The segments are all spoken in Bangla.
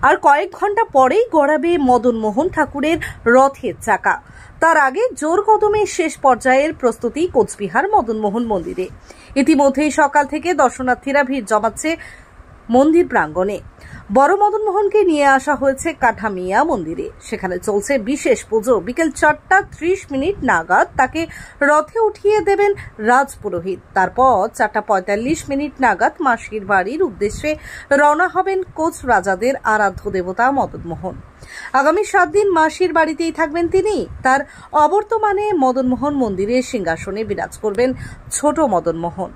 আর কয়েক ঘন্টা পরেই গড়াবে মদন মোহন ঠাকুরের রথের চাকা। তার আগে জোর কদমে শেষ পর্যায়ের প্রস্তুতি কোচবিহার মদন মোহন মন্দিরে। ইতিমধ্যেই সকাল থেকে দর্শনার্থীরা ভিড় জমাচ্ছে মন্দির প্রাঙ্গণে। বড় মদন মোহনকে নিয়ে আসা হয়েছে কাঠামিয়া মন্দিরে। সেখানে চলছে বিশেষ পুজো। বিকেল 4:30 নাগাদ তাকে রথে উঠিয়ে দেবেন রাজপুরোহিত। তারপর 4:45 নাগাদ মাসির বাড়ির উদ্দেশ্যে রওনা হবেন কোচ রাজাদের আরাধ্য দেবতা মদন মোহন। আগামী 7 দিন মাসির বাড়িতেই থাকবেন তিনি। তার অবর্তমানে মদন মোহন মন্দিরের সিংহাসনে বিরাজ করবেন ছোট মদন মোহন।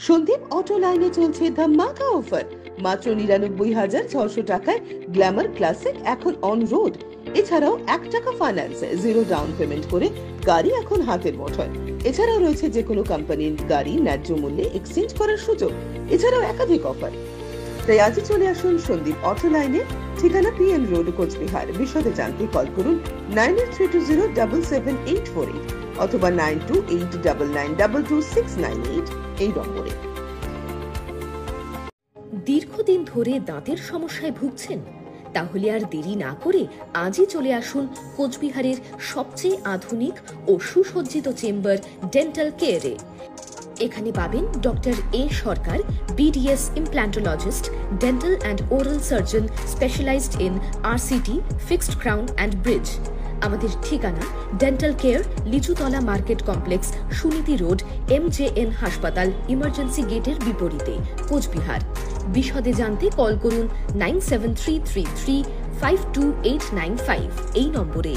সন্দীপ অটো লাইনে চলছে ধামাকা অফার। মাত্র 99,600 টাকায় গ্ল্যামার ক্লাসিক এখন অন রোড। এছাড়াও 1 টাকা ফাইন্যান্স, 0 ডাউন পেমেন্ট করে গাড়ি এখন হাতের মুঠোয়। এছাড়াও রয়েছে যে কোনো কোম্পানির গাড়ি ন্যায্য মূল্যে এক্সচেঞ্জ করার সুযোগ। এছাড়াও একাধিক অফার। তাই আজই চলে আসুন সন্দীপ অটো লাইনে, ঠিকানা পিএম রোড, কোচবিহার। বিশদে জানতে কল করুন 9832077848 অথবা 9289922698 এই নম্বরে। দীর্ঘদিন ধরে দাঁতের সমস্যায় ভুগছেন? তাহলে আর দেরি না করে আজই চলে আসুন কোচবিহারের সবচেয়ে আধুনিক ও সুসজ্জিত চেম্বার ডেন্টাল কেয়ারে। এখানে পাবেন doctor A Sarkar, BDS implantologist, dental and oral surgeon specialized in RCT, fixed crown and bridge। আমাদের ঠিকানা dental care, Lichutala market complex, Suniti road, MJN হাসপাতাল, ইমার্জেন্সি গেটের বিপরীতে, কোচবিহার। বিশদে জানতে কল করুন 9733352895 এই নম্বরে।